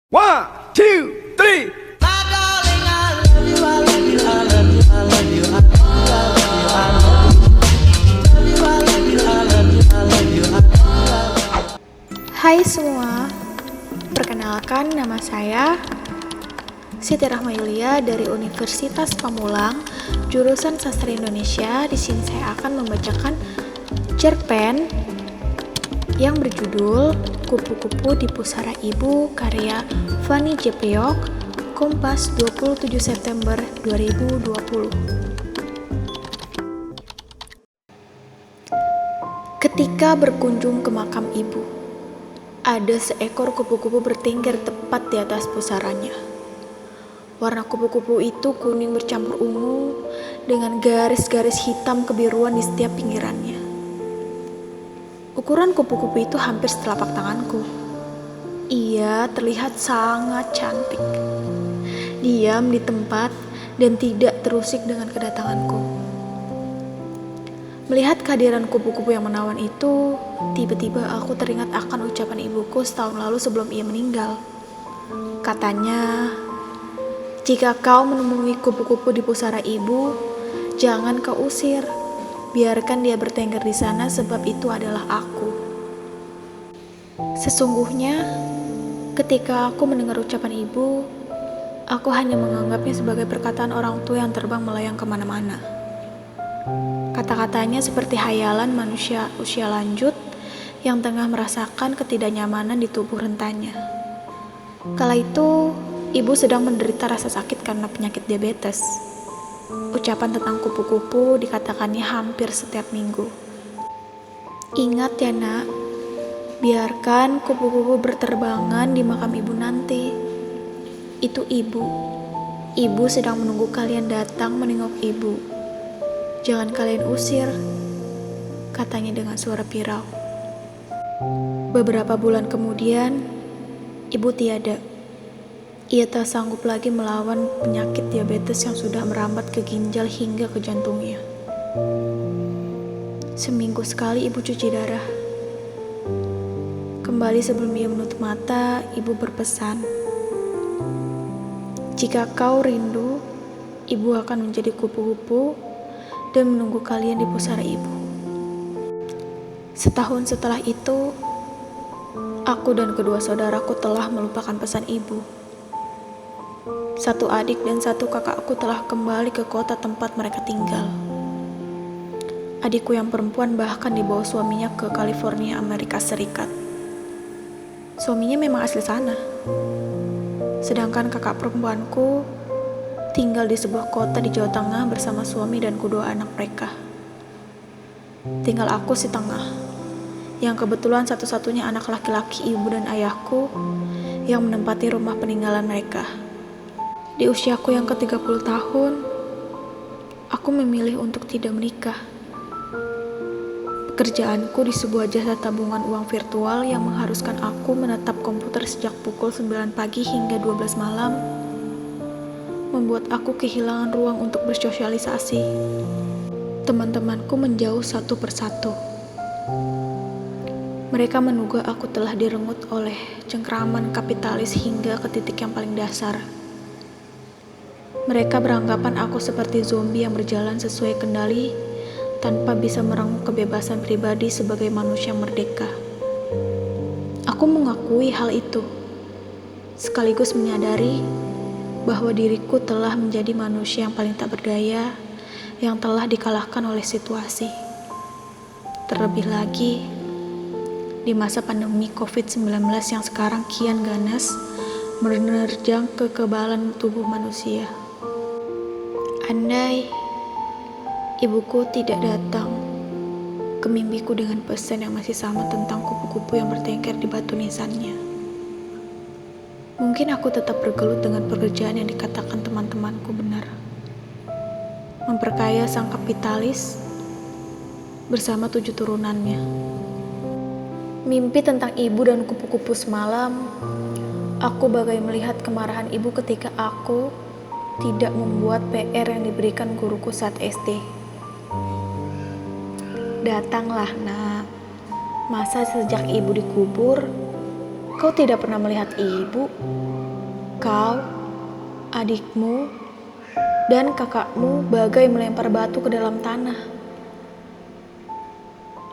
One, two, three. Hai semua, perkenalkan nama saya Siti Rahma Yulia dari Universitas Pamulang, jurusan Sastra Indonesia. Di sini saya akan membacakan cerpen yang berjudul Kupu-Kupu di Pusara Ibu karya Fanny J. Priok, Kompas 27 September 2020. Ketika berkunjung ke makam ibu, ada seekor kupu-kupu bertengger tepat di atas pusaranya. Warna kupu-kupu itu kuning bercampur ungu dengan garis-garis hitam kebiruan di setiap pinggirannya. Ukuran kupu-kupu itu hampir setelapak tanganku. Ia terlihat sangat cantik. Diam di tempat dan tidak terusik dengan kedatanganku. Melihat kehadiran kupu-kupu yang menawan itu, tiba-tiba aku teringat akan ucapan ibuku setahun lalu sebelum ia meninggal. Katanya, jika kau menemui kupu-kupu di pusara ibu, jangan kau usir. Biarkan dia bertengger di sana sebab itu adalah aku. Sesungguhnya, ketika aku mendengar ucapan ibu, aku hanya menganggapnya sebagai perkataan orang tua yang terbang melayang kemana-mana. Kata-katanya seperti hayalan manusia usia lanjut yang tengah merasakan ketidaknyamanan di tubuh rentannya. Kala itu, ibu sedang menderita rasa sakit karena penyakit diabetes. Ucapan tentang kupu-kupu dikatakannya hampir setiap minggu. Ingat ya nak, biarkan kupu-kupu berterbangan di makam ibu nanti. Itu ibu. Ibu sedang menunggu kalian datang menengok ibu. Jangan kalian usir, katanya dengan suara pirau. Beberapa bulan kemudian, ibu tiada. Ia tak sanggup lagi melawan penyakit diabetes yang sudah merambat ke ginjal hingga ke jantungnya. Seminggu sekali ibu cuci darah. Kembali sebelum ia menutup mata, ibu berpesan, jika kau rindu, ibu akan menjadi kupu-kupu dan menunggu kalian di pusara ibu. Setahun setelah itu, aku dan kedua saudaraku telah melupakan pesan ibu. Satu adik dan satu kakakku telah kembali ke kota tempat mereka tinggal. Adikku yang perempuan bahkan dibawa suaminya ke California, Amerika Serikat. Suaminya memang asli sana. Sedangkan kakak perempuanku tinggal di sebuah kota di Jawa Tengah bersama suami dan kedua anak mereka. Tinggal aku si tengah, yang kebetulan satu-satunya anak laki-laki ibu dan ayahku yang menempati rumah peninggalan mereka. Di usiaku yang ke-30 tahun, aku memilih untuk tidak menikah. Pekerjaanku di sebuah jasa tabungan uang virtual yang mengharuskan aku menatap komputer sejak pukul 9 pagi hingga 12 malam, membuat aku kehilangan ruang untuk bersosialisasi. Teman-temanku menjauh satu persatu. Mereka menduga aku telah direnggut oleh cengkraman kapitalis hingga ke titik yang paling dasar. Mereka beranggapan aku seperti zombie yang berjalan sesuai kendali tanpa bisa merenggut kebebasan pribadi sebagai manusia merdeka. Aku mengakui hal itu, sekaligus menyadari bahwa diriku telah menjadi manusia yang paling tak berdaya, yang telah dikalahkan oleh situasi. Terlebih lagi, di masa pandemi COVID-19 yang sekarang kian ganas menerjang kekebalan tubuh manusia. Andai ibuku tidak datang ke mimpiku dengan pesan yang masih sama tentang kupu-kupu yang bertengger di batu nisannya, mungkin aku tetap bergelut dengan pekerjaan yang dikatakan teman-temanku benar. Memperkaya sang kapitalis bersama 7 turunannya. Mimpi tentang ibu dan kupu-kupu semalam, aku bagai melihat kemarahan ibu ketika aku tidak membuat PR yang diberikan guruku saat SD. Datanglah nak, masa sejak ibu dikubur, Kau tidak pernah melihat ibu, kau, adikmu, dan kakakmu bagai melempar batu ke dalam tanah,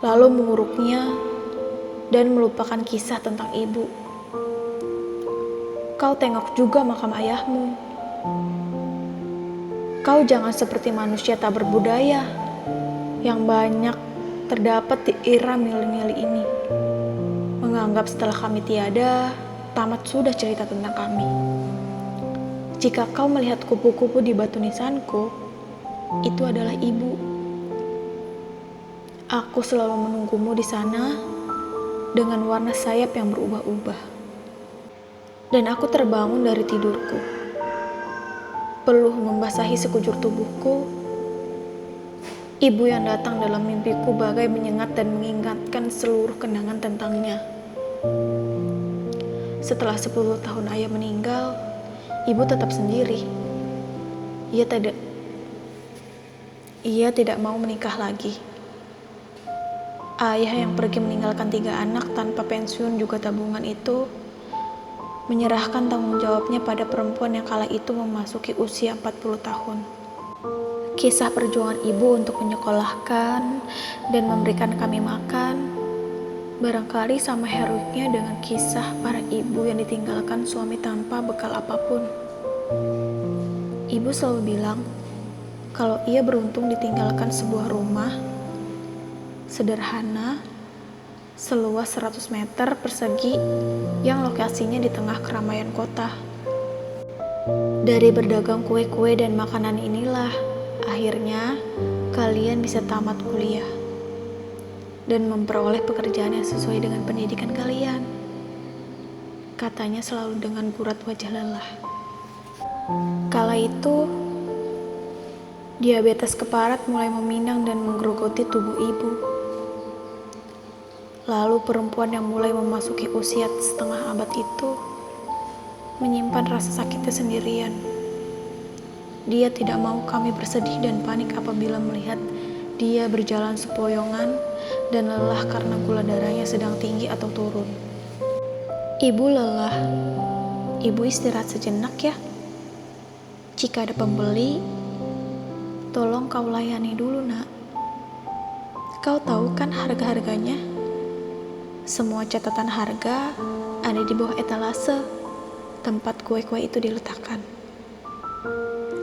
lalu menguruknya dan melupakan kisah tentang ibu. Kau tengok juga makam ayahmu. Kau jangan seperti manusia tak berbudaya yang banyak terdapat di era milenial ini, menganggap setelah kami tiada, tamat sudah cerita tentang kami. Jika kau melihat kupu-kupu di batu nisanku, itu adalah ibu. Aku selalu menunggumu di sana dengan warna sayap yang berubah-ubah. Dan aku terbangun dari tidurku, peluh membasahi sekujur tubuhku. Ibu yang datang dalam mimpiku bagai menyengat dan mengingatkan seluruh kenangan tentangnya. Setelah 10 tahun ayah meninggal, ibu tetap sendiri. Ia tidak mau menikah lagi. Ayah yang pergi meninggalkan 3 anak tanpa pensiun juga tabungan itu menyerahkan tanggung jawabnya pada perempuan yang kala itu memasuki usia 40 tahun. Kisah perjuangan ibu untuk menyekolahkan dan memberikan kami makan barangkali sama heroiknya dengan kisah para ibu yang ditinggalkan suami tanpa bekal apapun. Ibu selalu bilang kalau ia beruntung ditinggalkan sebuah rumah sederhana seluas 100 meter persegi yang lokasinya di tengah keramaian kota. Dari berdagang kue-kue dan makanan inilah akhirnya kalian bisa tamat kuliah dan memperoleh pekerjaan yang sesuai dengan pendidikan kalian, katanya selalu dengan gurat wajah lelah. Kala itu diabetes keparat mulai meminang dan menggerogoti tubuh ibu. Lalu perempuan yang mulai memasuki usia setengah abad itu menyimpan rasa sakitnya sendirian. Dia tidak mau kami bersedih dan panik apabila melihat dia berjalan sepoyongan dan lelah karena gula darahnya sedang tinggi atau turun. Ibu lelah. Ibu istirahat sejenak ya. Jika ada pembeli, tolong kau layani dulu nak. Kau tahu kan harga-harganya? Semua catatan harga ada di bawah etalase tempat kue-kue itu diletakkan.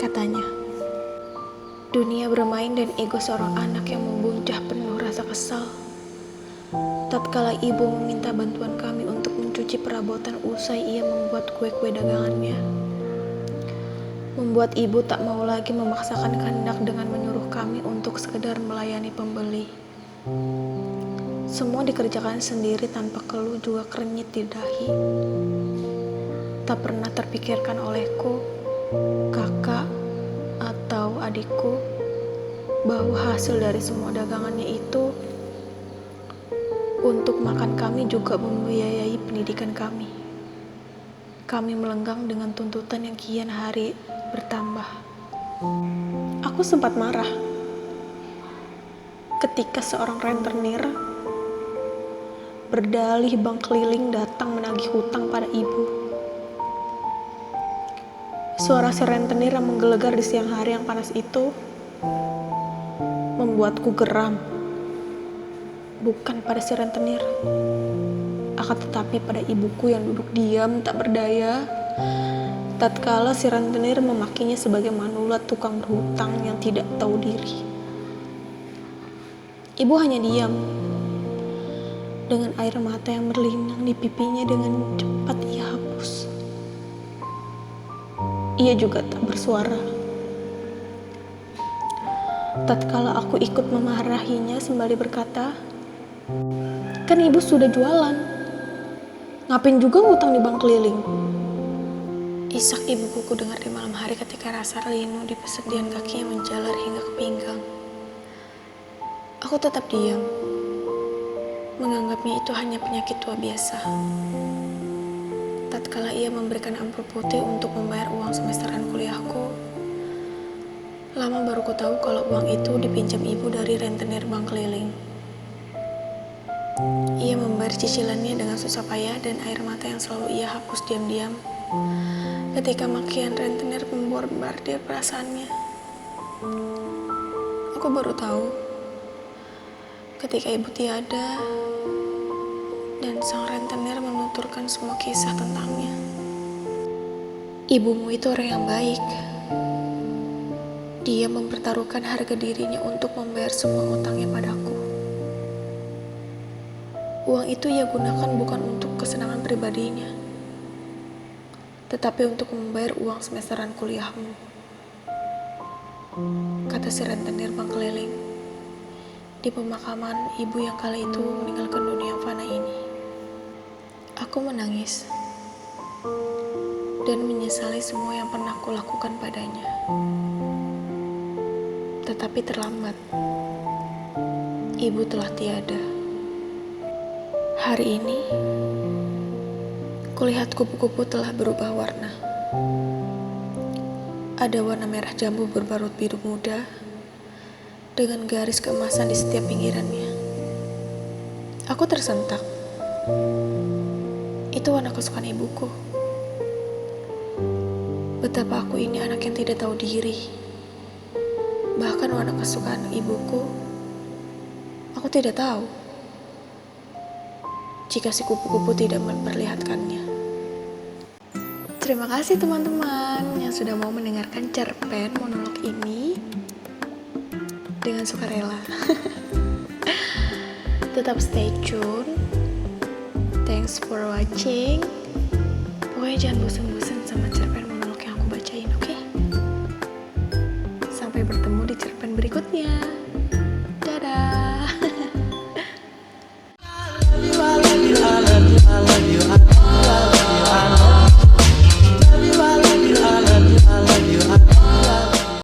Katanya, dunia bermain dan ego seorang anak yang membuncah penuh rasa kesal. Tatkala ibu meminta bantuan kami untuk mencuci perabotan usai ia membuat kue-kue dagangannya, membuat ibu tak mau lagi memaksakan kehendak dengan menyuruh kami untuk sekedar melayani pembeli. Semua dikerjakan sendiri tanpa keluh juga krenyit di dahi. Tak pernah terpikirkan olehku, kakak, atau adikku bahwa hasil dari semua dagangannya itu untuk makan kami juga membiayai pendidikan kami. Kami melenggang dengan tuntutan yang kian hari bertambah. Aku sempat marah ketika seorang rentenir berdalih bank keliling datang menagih hutang pada ibu. Suara si rentenir yang menggelegar di siang hari yang panas itu membuatku geram. Bukan pada si rentenir, akan tetapi pada ibuku yang duduk diam tak berdaya tatkala si rentenir memakinya sebagai manulat tukang berhutang yang tidak tahu diri. Ibu hanya diam. Dengan air mata yang berlinang di pipinya dengan cepat ia hapus. Ia juga tak bersuara. Tatkala aku ikut memarahinya sembari berkata, kan ibu sudah jualan, ngapain juga ngutang di bank keliling? Isak ibuku ku dengar di malam hari ketika rasa linu di pesedihan kakinya menjalar hingga ke pinggang. Aku tetap diam, menganggapnya itu hanya penyakit tua biasa. Tatkala ia memberikan ampul putih untuk membayar uang semesteran kuliahku, lama baru ku tahu kalau uang itu dipinjam ibu dari rentenir bank keliling. Ia membayar cicilannya dengan susah payah dan air mata yang selalu ia hapus diam-diam ketika makian rentenir membombardir perasaannya. Aku baru tahu ketika ibu tiada dan sang rentenir menuturkan semua kisah tentangnya. Ibumu itu orang yang baik. Dia mempertaruhkan harga dirinya untuk membayar semua utangnya padaku. Uang itu ia gunakan bukan untuk kesenangan pribadinya, tetapi untuk membayar uang semesteran kuliahmu, kata si rentenir bank keliling di pemakaman ibu yang kala itu meninggalkan dunia fana ini. Aku menangis dan menyesali semua yang pernah kulakukan padanya. Tetapi terlambat. Ibu telah tiada. Hari ini, kulihat kupu-kupu telah berubah warna. Ada warna merah jambu berbarut biru muda dengan garis keemasan di setiap pinggirannya. Aku tersentak. Itu warna kesukaan ibuku. Betapa aku ini anak yang tidak tahu diri. Bahkan warna kesukaan ibuku, aku tidak tahu jika si kupu-kupu tidak memperlihatkannya. Terima kasih teman-teman yang sudah mau mendengarkan cerpen monolog ini dengan sukarela. Tetap stay tune. Thanks for watching. Pokoknya jangan bosan-bosan